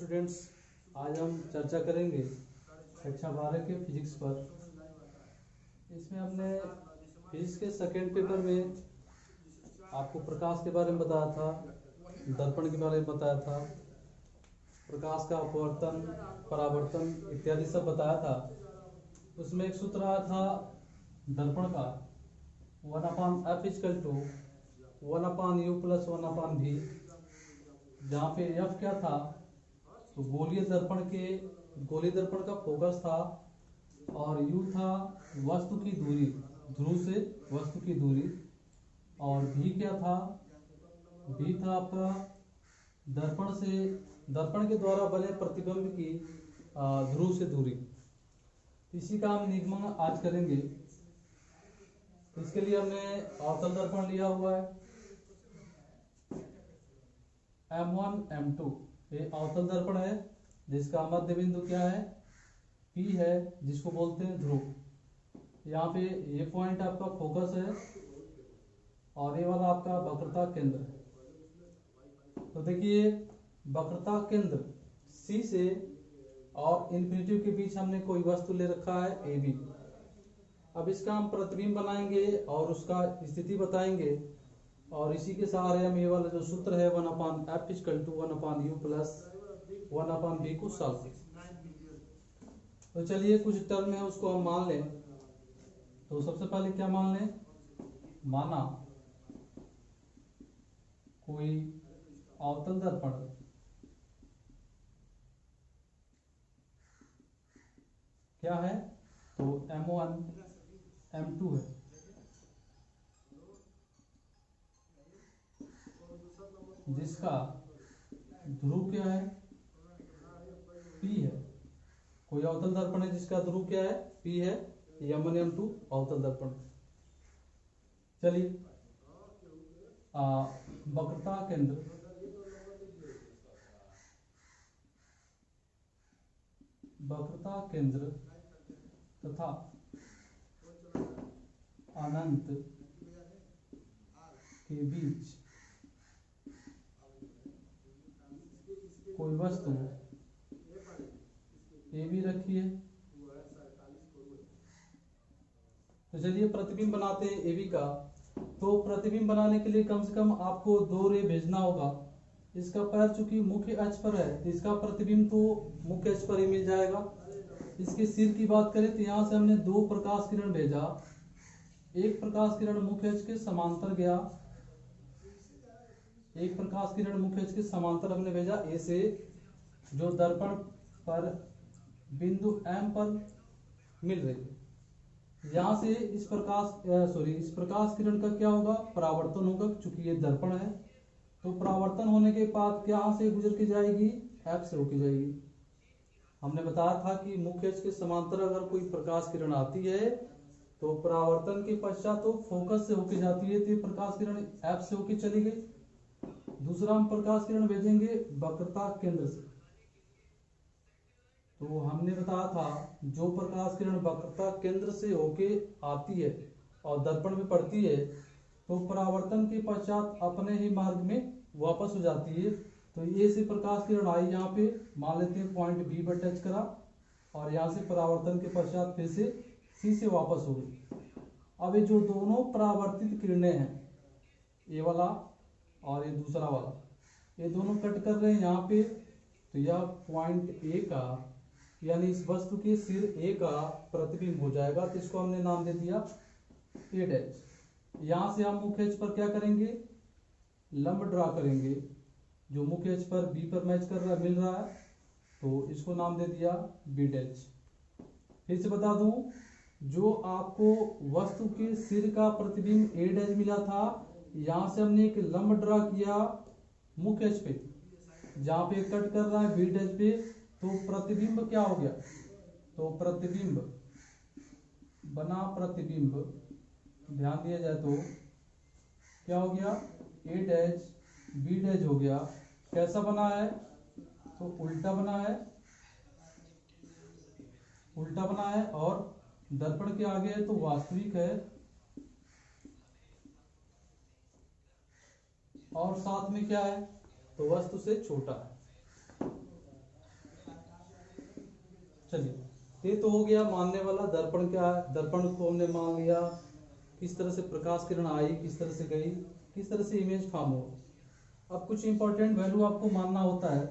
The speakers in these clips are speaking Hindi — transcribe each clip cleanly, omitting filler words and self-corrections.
स्टूडेंट्स, आज हम चर्चा करेंगे कक्षा 12 के फिजिक्स पर। इसमें हमने फिजिक्स के सेकेंड पेपर में आपको प्रकाश के बारे में बताया था, दर्पण के बारे में बताया था, प्रकाश का अपवर्तन, परावर्तन इत्यादि सब बताया था। उसमें एक सूत्र आया था दर्पण का 1/f = 1/u + 1/v, जहाँ पे f क्या था तो गोलीय दर्पण का फोकस था, और u था वस्तु की दूरी, ध्रुव से वस्तु की दूरी, और v क्या था, v था आपका दर्पण के द्वारा बने प्रतिबिंब की ध्रुव से दूरी। इसी का हम निगमन आज करेंगे। इसके लिए हमने अवतल दर्पण लिया हुआ है M1 M2। ये अवतल दर्पण है जिसका मध्य बिंदु क्या है, P है, जिसको बोलते हैं ध्रुव। यहाँ पे ये पॉइंट आपका फोकस है और ये वाला आपका वक्रता केंद्र है। तो देखिए वक्रता केंद्र C से और इन्फिनिटी के बीच हमने कोई वस्तु ले रखा है AB। अब इसका हम प्रतिबिंब बनाएंगे और उसका स्थिति बताएंगे, और इसी के सहारे हम ये वाला जो सूत्र है 1/f = 1/u + 1/v को सॉल्व करें। तो चलिए कुछ टर्म है उसको हम मान लें। तो सबसे पहले क्या मान लें, माना कोई अवतल दर्पण क्या है, तो M1 M2 है, जिसका ध्रुव क्या है, P है। कोई अवतल दर्पण है जिसका ध्रुव क्या है, P है। M1 M2 अवतल दर्पण। चलिए वक्रता केंद्र तथा अनंत के बीच कोई वस्तु ए भी रखी है। तो चलिए प्रतिबिंब बनाते हैं एबी का। तो प्रतिबिंब बनाने के लिए कम से कम आपको 2 रे भेजना होगा। इसका पैर चूंकि मुख्य अक्ष पर है तो इसका प्रतिबिंब तो मुख्य अक्ष पर ही मिल जाएगा। इसके सिर की बात करें तो यहाँ से हमने 2 प्रकाश किरण भेजा। एक प्रकाश किरण मुख्य अक्ष के समांतर गया, एक प्रकाश किरण मुख्य अक्ष के समांतर हमने भेजा ए से, जो दर्पण पर बिंदु M पर मिल रही है। यहाँ से इस प्रकाश किरण का क्या होगा, परावर्तन होगा। चूंकि ये दर्पण है तो परावर्तन होने के बाद कहाँ से गुजर के जाएगी, F से होके जाएगी। हमने बताया था कि मुख्य अक्ष के समांतर अगर कोई प्रकाश किरण आती है तो परावर्तन के पश्चात तो फोकस से होके जाती है, तो ये प्रकाश किरण F से होके चली गई। दूसरा हम प्रकाश किरण भेजेंगे वक्रता केंद्र से। तो हमने बताया था जो प्रकाश किरण वक्रता केंद्र से होके आती है और दर्पण में पड़ती है तो परावर्तन के पश्चात अपने ही मार्ग में वापस हो जाती है। तो ये से प्रकाश किरण आई, यहाँ पे मान लेते हैं पॉइंट B पर टच करा, और यहाँ से परावर्तन के पश्चात फिर से C से वापस हो गई। अब ये जो दोनों परावर्तित किरणें हैं, ये वाला और ये दूसरा वाला, ये दोनों कट कर रहे हैं यहाँ पे। तो यह पॉइंट A का यानी इस वस्तु के सिर A का प्रतिबिंब हो जाएगा। तो इसको हमने नाम दे दिया A'। यहाँ से हम मुख्य अक्ष पर क्या करेंगे, लंब ड्रा करेंगे जो मुख्य अक्ष पर B पर मैच कर रहा मिल रहा है, तो इसको नाम दे दिया B'। फिर से बता दूं, जो आपको वस्तु के सिर का प्रतिबिंब A' मिला था, यहाँ से हमने एक लंब ड्रा किया मुख्य अक्ष पे, जहाँ पे कट कर रहा है B' पे, तो प्रतिबिंब क्या हो गया, तो प्रतिबिंब ध्यान दिया जाए तो क्या हो गया, A' B' हो गया। कैसा बना है, तो उल्टा बना है और दर्पण के आगे है तो वास्तविक है, और साथ में क्या है, तो वस्तु से छोटा है। चलिए, ये तो हो गया मानने वाला। दर्पण क्या है, दर्पण को हमने मान लिया, किस तरह से प्रकाश किरण आई, किस तरह से गई, किस तरह से इमेज फॉर्म हो। अब कुछ इंपॉर्टेंट वैल्यू आपको मानना होता है,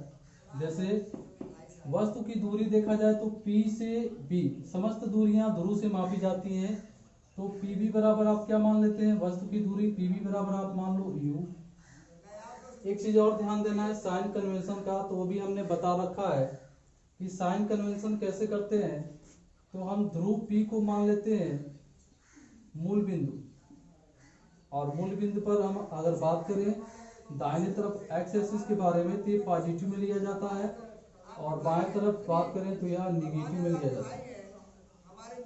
जैसे वस्तु की दूरी देखा जाए तो P से B समस्त दूरियां ध्रुव से मापी जाती हैं, तो PB बराबर आप क्या मान लेते हैं, वस्तु की दूरी PB बराबर आप मान लो U। एक चीज और ध्यान देना है साइन कन्वेंशन का, तो वो भी हमने बता रखा है कि साइन कन्वेंशन कैसे करते हैं। तो हम ध्रुव P को मान लेते हैं मूल बिंदु, और मूल बिंदु पर हम अगर बात करें दाहिने तरफ एक्स एक्सिस के बारे में तो ये पॉजिटिव में लिया जाता है, और बाएं तरफ बात करें तो यह निगेटिव में लिया जाता है।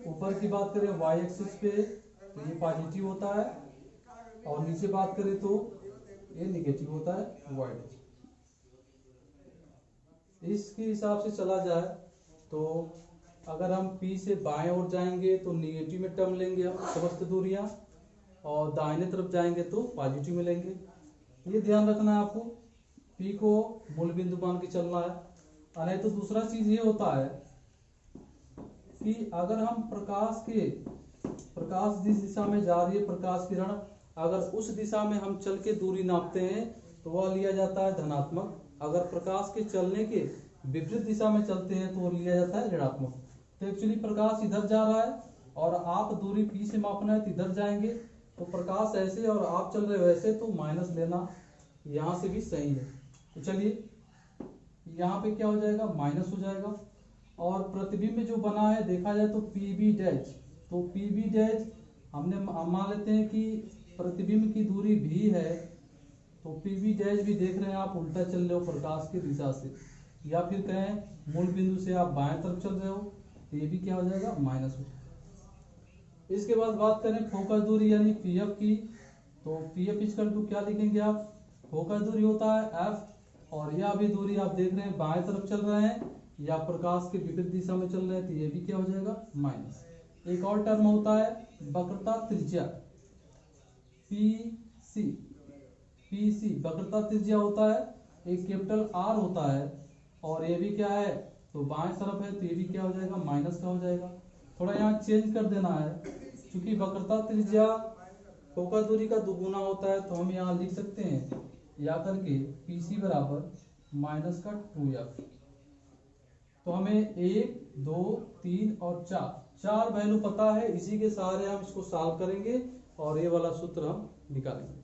ऊपर की बात करें वाई एक्सिस पे तो ये पॉजिटिव होता है, और नीचे बात करें तो ये निगेटिव होता है वाई। इसके हिसाब से चला जाए तो अगर हम P से बाएं ओर जाएंगे तो निगेटिव में टर्म लेंगे हम समस्त दूरियां, और दाहिने तरफ जाएंगे तो पॉजिटिव में लेंगे। ये ध्यान रखना है आपको, P को मूल बिंदु मान के चलना है। नहीं तो दूसरा चीज ये होता है कि अगर हम प्रकाश जिस दिशा में जा रही है प्रकाश किरण, अगर उस दिशा में हम चल के दूरी नापते हैं तो वह लिया जाता है धनात्मक। अगर प्रकाश के चलने के विपरीत दिशा में चलते हैं तो वो लिया जाता है ऋणात्मक। तो एक्चुअली प्रकाश इधर जा रहा है और आप दूरी P से मापना है तो इधर जाएंगे, तो प्रकाश ऐसे और आप चल रहे वैसे, तो माइनस लेना यहाँ से भी सही है। तो चलिए यहाँ पे क्या हो जाएगा, माइनस हो जाएगा। और प्रतिबिंब जो बना है देखा जाए तो PB डैश, तो PB डैश हमने मान लेते हैं कि प्रतिबिंब की दूरी भी है, तो PB डैश भी देख रहे हैं आप उल्टा चल रहे हो प्रकाश की दिशा से, या फिर कहें मूल बिंदु से आप बाएं तरफ चल रहे हो तो ये भी क्या हो जाएगा, माइनस हो जाएगा। इसके बाद बात करें फोकस दूरी यानी PF की, तो PF इक्वल टू क्या लिखेंगे आप, फोकस दूरी होता है F, और यह भी दूरी आप देख रहे हैं बाएं तरफ चल रहे हैं या प्रकाश के विपरीत दिशा में चल रहे हैं, तो ये भी क्या हो जाएगा, माइनस। एक और टर्म होता है वक्रता त्रिज्या PC वक्रता त्रिज्या होता है, एक कैपिटल R होता है, और ये भी क्या है, तो बाएं तरफ है तो ये भी क्या हो जाएगा, माइनस का हो जाएगा। थोड़ा यहाँ चेंज कर देना है, क्योंकि वक्रता त्रिज्या फोकस दूरी का दुगुना होता है, तो हम यहाँ लिख सकते हैं या करके PC बराबर माइनस का 2F। तो हमें 1, 2, 3 और 4 वैल्यू पता है, इसी के सहारे हम इसको सॉल्व करेंगे और ये वाला सूत्र हम निकालेंगे।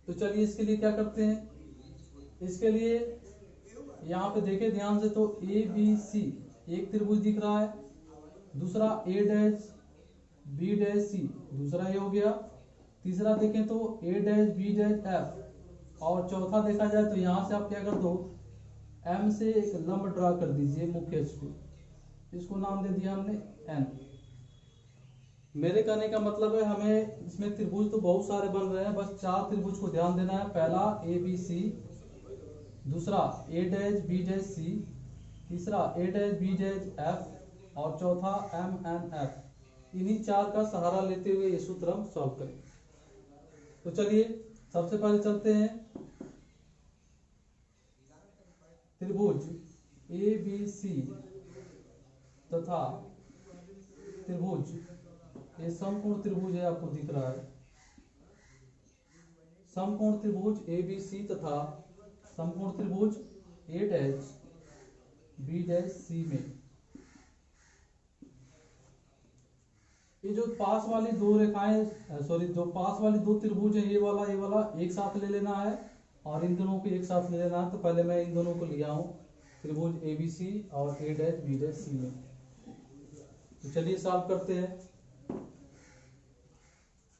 तो चलिए इसके लिए क्या करते हैं, इसके लिए यहाँ पे देखें ध्यान से, तो ABC एक त्रिभुज दिख रहा है, दूसरा A dash B dash C दूसरा ये हो गया, तीसरा देखें तो A dash B dash F, और चौथा देखा जाए तो यहाँ से आप क्या कर दो, M से एक लंब ड्रा कर दीजिए मुख्य अक्ष पे, इसको नाम दे दिया हमने N। मेरे कहने का मतलब है हमें इसमें त्रिभुज तो बहुत सारे बन रहे हैं, बस 4 त्रिभुज को ध्यान देना है। पहला ABC, दूसरा A dash B dash C, तीसरा A dash B dash F, और चौथा MNF। इन्हीं 4 का सहारा लेते हुए ये सूत्र हम सॉल्व करेंगे। तो चलिए सबसे पहले चलते हैं त्रिभुज ABC तथा त्रिभुज, ये समकोण त्रिभुज है, आपको दिख रहा है, समकोण त्रिभुज ABC तथा समकोण त्रिभुज A dash B dash C में ये जो पास वाली दो रेखाएं, जो पास वाली दो त्रिभुज है, ये वाला एक साथ ले लेना है, और इन दोनों को एक साथ ले लेना है। तो पहले मैं इन दोनों को लिया हूं त्रिभुज ABC और A dash B dash C में। तो चलिए सॉल्व करते हैं।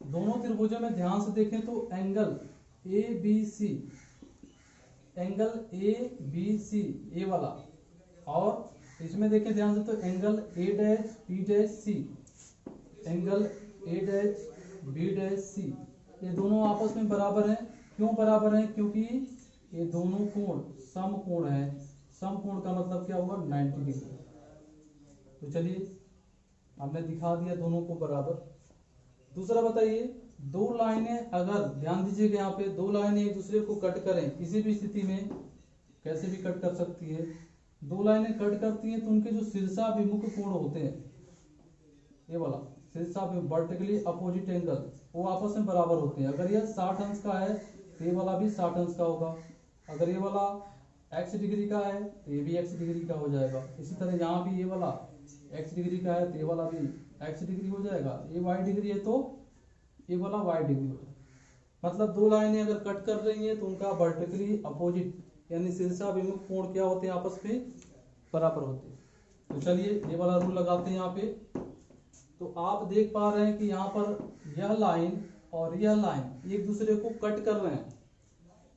दोनों त्रिभुजों में ध्यान से देखें तो एंगल ABC ये वाला, और इसमें देखें ध्यान से तो angle A dash B dash C, angle A dash B dash C, ये दोनों आपस में बराबर हैं। क्यों बराबर हैं, क्योंकि ये दोनों कोण समकोण है। समकोण का मतलब क्या हुआ, 90 डिग्री। तो चलिए हमने दिखा दिया दोनों को बराबर। दूसरा बताइए, दो लाइनें अगर ध्यान दीजिएगा यहाँ पे, दो लाइनें एक दूसरे को कट करें किसी भी स्थिति में, कैसे भी कट कर सकती है, दो लाइनें कट करती हैं तो उनके जो शीर्षाभिमुख कोण होते हैं, ये वाला शीर्षाभिमुख वर्टिकली अपोजिट एंगल, वो आपस में बराबर होते हैं। अगर ये 60 अंश का है तो ये वाला भी 60 अंश का होगा। अगर ये वाला x डिग्री का है तो ये भी x डिग्री का हो जाएगा। इसी तरह यहाँ भी ये वाला x डिग्री का है तो ये वाला भी x डिग्री हो जाएगा। ये y डिग्री है तो ये वाला y डिग्री हो जाएगा। मतलब दो लाइनें अगर कट कर रही हैं तो उनका वर्टिकली अपोजिट यानी शीर्षाभिमुख कोण क्या होते हैं, आपस में बराबर होते हैं। तो चलिए ये वाला रूल लगाते हैं यहाँ पे। तो आप देख पा रहे हैं कि यहाँ पर यह लाइन और यह लाइन एक दूसरे को कट कर रहे हैं।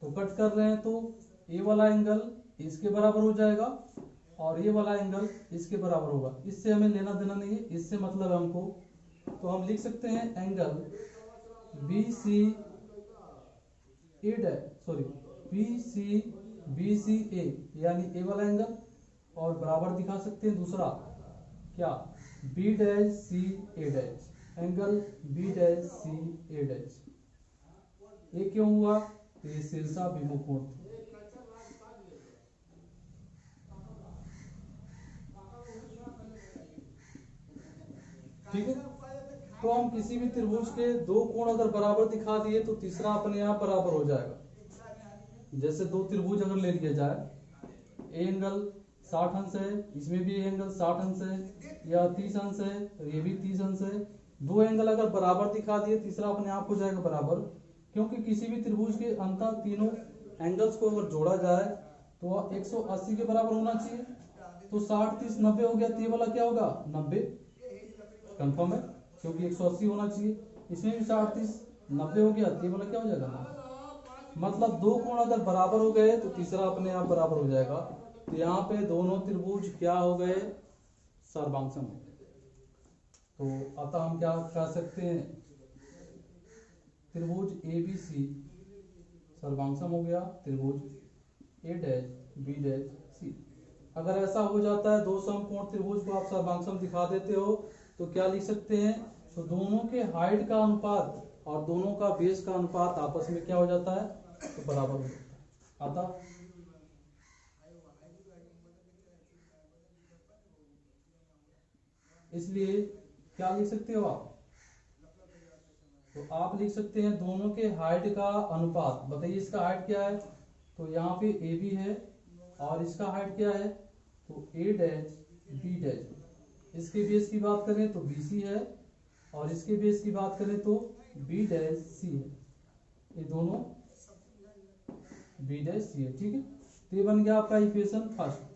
तो कट कर रहे हैं तो ये वाला एंगल इसके बराबर हो जाएगा और ये वाला एंगल इसके बराबर होगा। इससे हमें लेना देना नहीं है, इससे मतलब हमको, तो हम लिख सकते हैं एंगल बी सी ए सॉरी बी सी ए यानी ए वाला एंगल, और बराबर दिखा सकते हैं दूसरा क्या, बी डैश सी ए dash, angle B dash C ए डैश। ये क्यों हुआ, ये शीर्षाभिमुख कोण। ठीक है, तो हम किसी भी त्रिभुज के दो कोण अगर बराबर दिखा दिए तो तीसरा अपने आप बराबर हो जाएगा। जैसे दो त्रिभुज अगर ले लिया जाए, ए एंगल 60 अंश है, इसमें भी एंगल 60 अंश है, या 30 अंश है, और ये भी 30 अंश है। दो एंगल अगर बराबर दिखा दिए तीसरा अपने आप हो जाएगा बराबर, क्योंकि किसी भी त्रिभुज के अंतर तीनों एंगल्स को अगर जोड़ा जाए तो 180 के बराबर होना चाहिए। तो 60 30 90 हो गया, तो ये वाला क्या होगा 90, कंफर्म है, क्योंकि 180 होना चाहिए। इसमें भी 60 30 90 हो गया, तो ये वाला क्या हो जाएगा 90। मतलब दो कोण अगर बराबर हो गए तो तीसरा अपने आप बराबर हो जाएगा। तो यहाँ पे दोनों त्रिभुज क्या हो गए, सर्वांगसम हो गए। तो अतः हम क्या कह सकते हैं, त्रिभुज ए बी सी सर्वांगसम हो गया, त्रिभुज ए डैश बी डैश सी। अगर ऐसा हो जाता है दो समकोण त्रिभुज को आप सर्वांगसम दिखा देते हो तो क्या लिख सकते हैं, तो दोनों के हाइट का अनुपात और दोनों का बेस का अनुपात आपस में क्या हो जाता है, तो बराबर हो जाता है। अतः इसलिए क्या लिख सकते हो आप, तो आप लिख सकते हैं दोनों के हाइट का अनुपात। बताइए इसका हाइट क्या है, तो यहाँ पे ए बी है और इसका हाइट क्या है, तो ए डैश बी डैश। इसके बेस की बात करें तो बी सी है और इसके बेस की बात करें तो बी डैश सी है। ये दोनों बी डैश सी है। ठीक है, तो ये बन गया आपका इक्वेशन फर्स्ट।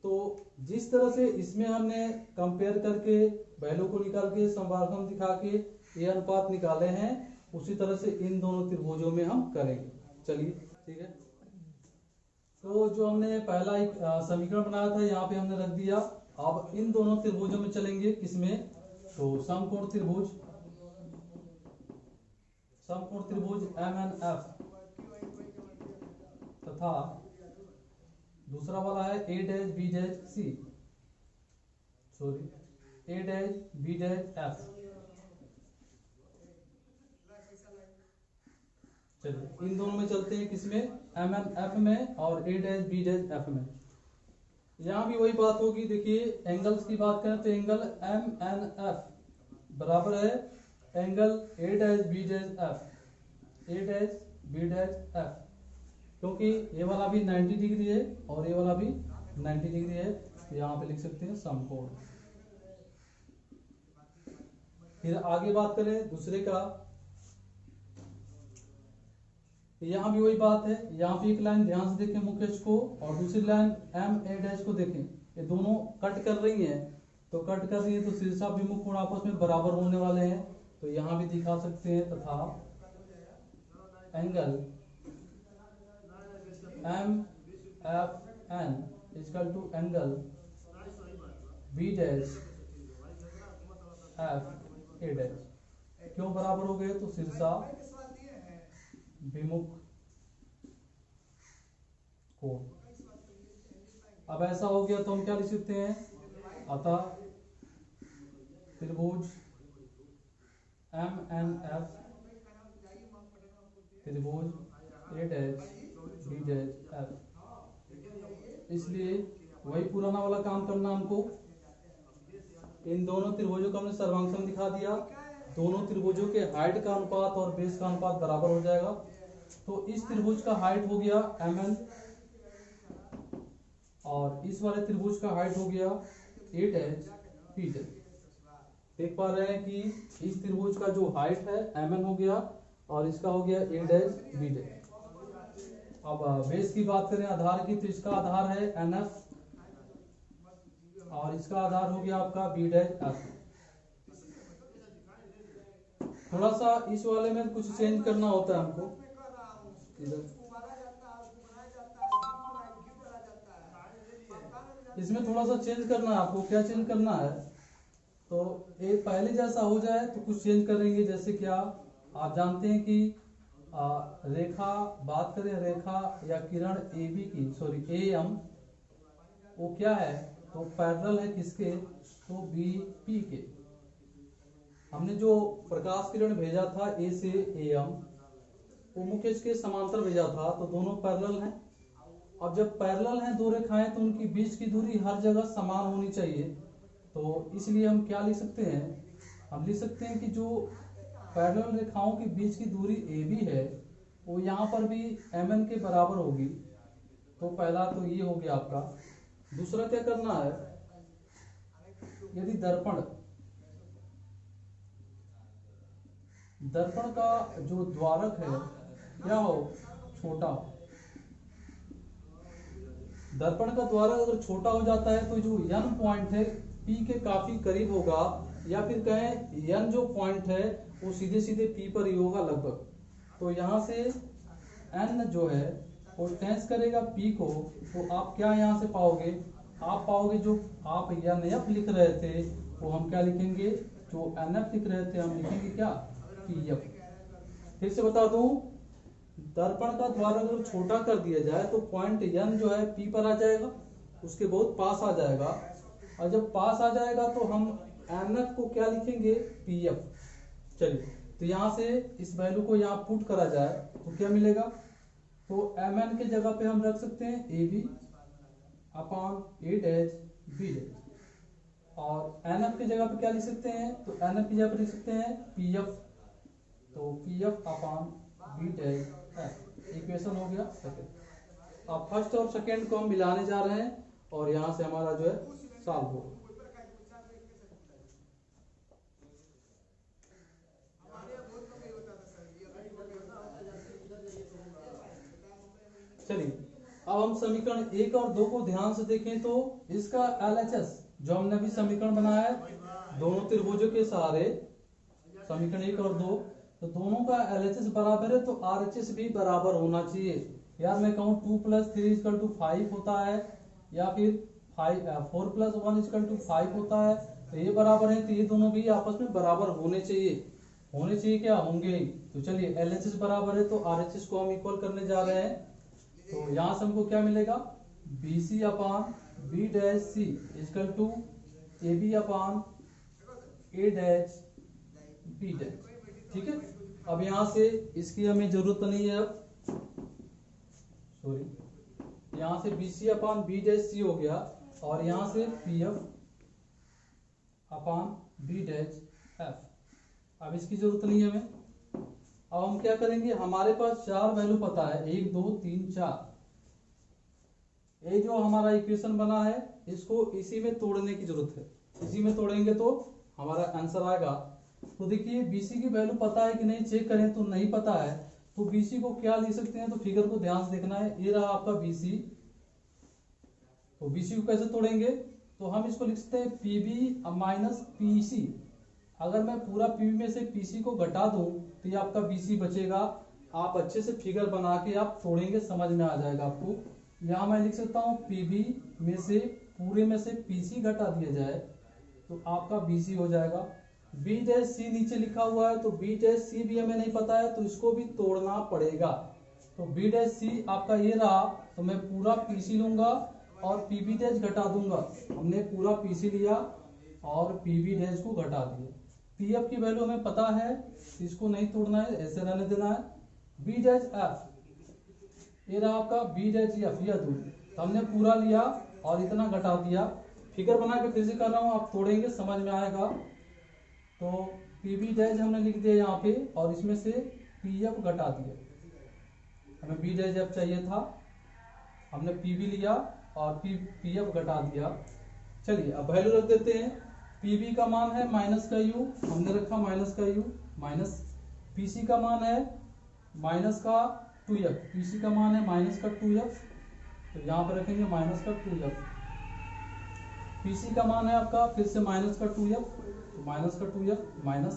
तो जिस तरह से इसमें हमने कंपेयर करके वैल्यू को निकाल के समवार्गम दिखा के ये अनुपात निकाले हैं, उसी तरह से इन दोनों त्रिभुजों में हम करेंगे। चलिए ठीक है, तो जो हमने पहला एक समीकरण बनाया था यहाँ पे हमने रख दिया। अब इन दोनों त्रिभुजों में चलेंगे, किसमें, तो समकोण त्रिभुज, समकोण त्रिभुज एम एन एफ तथा दूसरा वाला है ए dash B dash C, sorry ए डैश बी डैश एफ। चलिए इन दोनों में चलते हैं, किसमें, एम एन एफ में और ए डैश बी डैश एफ में। यहाँ भी वही बात होगी। देखिए एंगल्स की बात करें तो एंगल एम एन एफ बराबर है angle A dash B dash F, A dash B dash F, क्योंकि ये वाला भी 90 डिग्री है और ये वाला भी 90 डिग्री है। तो यहाँ पे लिख सकते हैं समकोण। फिर आगे बात करें दूसरे का, यहाँ भी वही बात है। यहाँ पे एक लाइन ध्यान से देखें मुख्य अक्ष को, और दूसरी लाइन एम ए डैश को देखें, ये दोनों कट कर रही हैं। तो कट कर रही है तो शीर्षाभिमुख कोण आपस में बराबर होने वाले हैं। तो यहाँ भी दिखा सकते हैं, तथा angle M F N equal to angle B dash F A dash. क्यों बराबर हो गए, तो शीर्षा विमुख कोण। अब ऐसा हो गया तो हम क्या लिख सकते हैं, अतः त्रिभुज एम एन एफ त्रिभुज ए डैश बी डैश एफ इसलिए वही पुराना वाला काम करना हमको। इन दोनों त्रिभुजों का हमने सर्वांग दिखा दिया। दोनों त्रिभुजों के हाइट का अनुपात और बेस का अनुपात बराबर हो जाएगा। तो इस त्रिभुज का हाइट हो गया mn और इस वाले त्रिभुज का हाइट हो गया 8h पीटर। देख पा रहे हैं कि इस त्रिभुज का जो हाइट है mn हो गया और इसका हो गया 8h बीटर। अब बेस की बात करें आधार की, तो इसका आधार है nf और इसका आधार हो गया आपका b'(f). थोड़ा सा इस वाले में कुछ चेंज करना होता है हमको। इसमें थोड़ा सा चेंज करना है आपको। क्या चेंज करना है? तो ये पहले जैसा हो जाए तो कुछ चेंज करेंगे। जैसे क्या आप जानते हैं कि रेखा, बात करें रेखा या किरण AB की, सॉरी AM, वो क्या है? तो पैरेलल है किसके? तो BP के। हमने जो प्रकाश किरण भेजा था A से AM, वो मुख्य के समांतर भेजा था, तो दोनों पैरेलल हैं। अब जब पैरेलल हैं दो रेखाएं तो उनकी बीच की दूरी हर जगह समान होनी चाहिए। तो इसलिए हम क्या लिख सकते हैं? हम लिख सकते हैं कि जो पैरेलल रेखाओं के बीच की दूरी AB है वो यहाँ पर भी mn के बराबर होगी। तो पहला तो ये हो गया आपका। दूसरा क्या करना है? यदि दर्पण का जो द्वारक है क्या हो? छोटा हो। दर्पण का द्वारक अगर छोटा हो जाता है तो जो n पॉइंट है P के काफी करीब होगा, या फिर कहें n जो पॉइंट है वो सीधे सीधे P पर ही होगा लगभग। तो यहाँ से n जो है वो टेंस करेगा P को। तो आप क्या यहाँ से पाओगे? आप पाओगे जो आप NF लिख रहे थे वो हम क्या लिखेंगे? जो NF लिख रहे थे हम लिखेंगे क्या? PF। फिर से बता दूं, दर्पण का द्वारक अगर छोटा कर दिया जाए तो पॉइंट n जो है P पर आ जाएगा, उसके बहुत पास आ जाएगा। और जब पास आ जाएगा तो हम NF को क्या लिखेंगे? PF। चलिए, तो यहाँ से इस वैल्यू को यहाँ पुट करा जाए तो क्या मिलेगा? तो mn के जगह पे हम रख सकते हैं AB अपॉन 8h B', और NF की जगह पे क्या लिख सकते हैं? तो NF की जगह पे लिख सकते हैं PF। तो PF अपॉन B', इक्वेशन हो गया सेकंड। अब फर्स्ट और सेकंड को हम मिलाने जा रहे हैं और यहाँ से हमारा जो है सॉल्व हो। चलिए, अब हम समीकरण 1 और 2 को ध्यान से देखें तो इसका LHS जो हमने अभी समीकरण बनाया है दोनों त्रिभुजों के सहारे, समीकरण 1 और 2, तो दोनों का LHS बराबर है तो RHS भी बराबर होना चाहिए। यार मैं कहूँ 2 + 3 = 5 होता है, या फिर 4 + 1 = 5 होता है, तो ये बराबर है। तो ये दोनों भी आपस में बराबर होने चाहिए। होने चाहिए क्या? होंगे ही। तो चलिए, LHS बराबर है तो RHS को हम इक्वल करने जा रहे हैं। तो यहाँ से हमको क्या मिलेगा? BC upon B'(C) = AB upon A' B'। ठीक है, अब यहाँ से इसकी हमें जरूरत नहीं है। अब सॉरी, यहाँ से BC अपॉन B'(C) हो गया और यहाँ से PF अपॉन B'(F). अब इसकी जरूरत नहीं है हमें। अब हम क्या करेंगे? हमारे पास 4 वैल्यू पता है, 1 2 3 4। ये जो हमारा इक्वेशन बना है इसको इसी में तोड़ने की जरूरत है। इसी में तोड़ेंगे तो हमारा आंसर आएगा। तो देखिए, BC की वैल्यू पता है कि नहीं चेक करें तो नहीं पता है, तो BC को क्या लिख सकते हैं? तो फिगर को ध्यान से देखना है। ये रहा आपका BC। तो BC को कैसे तोड़ेंगे? तो हम इसको लिख सकते हैं PB माइनस PC। अगर मैं पूरा PB में से PC को घटा दूं तो ये आपका BC बचेगा। आप अच्छे से फिगर बना के आप तोड़ेंगे, समझ में आ जाएगा आपको। यहाँ मैं लिख सकता हूँ PB में से पूरे में से PC घटा दिया जाए तो आपका BC हो जाएगा। B'(C) नीचे लिखा हुआ है, तो B'(C) भी हमें नहीं पता है तो इसको भी तोड़ना पड़ेगा। तो B'(C) आपका ये रहा, तो मैं पूरा PC लूंगा और PB' घटा दूंगा। हमने पूरा PC लिया और PB' को घटा दिया। PF की वैल्यू हमें पता है, इसको नहीं तोड़ना है, ऐसे रहने देना है। B'(F) ये रहा आपका B'(F) या दूरी। तो हमने पूरा लिया और इतना घटा दिया। फिगर बना के फिर से कर रहा हूँ, आप तोड़ेंगे समझ में आएगा। तो पी बी डैश हमने लिख दिया यहाँ पे और इसमें से पी एफ घटा दिया। हमें बी डैश एफ चाहिए था, हमने पी बी लिया और पी एफ घटा दिया। चलिए अब वैल्यू रख देते हैं। पी बी का मान है माइनस का यू, हमने रखा माइनस का यू, माइनस पी सी का मान है माइनस का 2f, पी सी का मान है माइनस का 2f, तो यहाँ पर रखेंगे माइनस का 2f। पी सी का मान है आपका फिर से माइनस का 2f, तो माइनस का 2f minus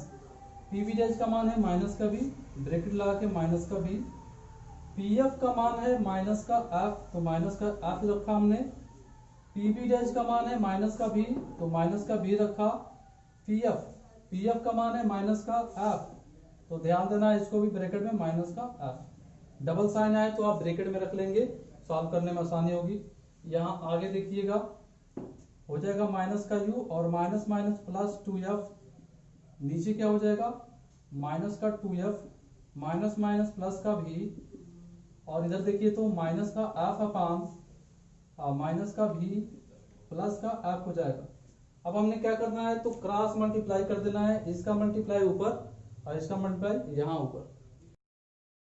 P B dash का मान है माइनस का b, ब्रैकेट लगा के माइनस का b। पी एफ का मान है माइनस का f, तो माइनस का f रखा हमने। पी बी डैश का मान है माइनस का b, तो माइनस का b रखा। पी एफ का मान है माइनस का f, तो ध्यान देना इसको भी ब्रैकेट में माइनस का f। डबल साइन आए तो आप ब्रैकेट में रख लेंगे, सॉल्व करने में आसानी होगी। यहाँ आगे देखिएगा हो जाएगा माइनस का u और माइनस माइनस प्लस 2f, नीचे क्या हो जाएगा माइनस का 2f माइनस माइनस प्लस का v, और इधर देखिए तो माइनस का f अपान माइनस का v प्लस का f हो जाएगा। अब हमने क्या करना है तो क्रॉस मल्टीप्लाई कर देना है, इसका मल्टीप्लाई ऊपर और इसका मल्टीप्लाई यहाँ ऊपर।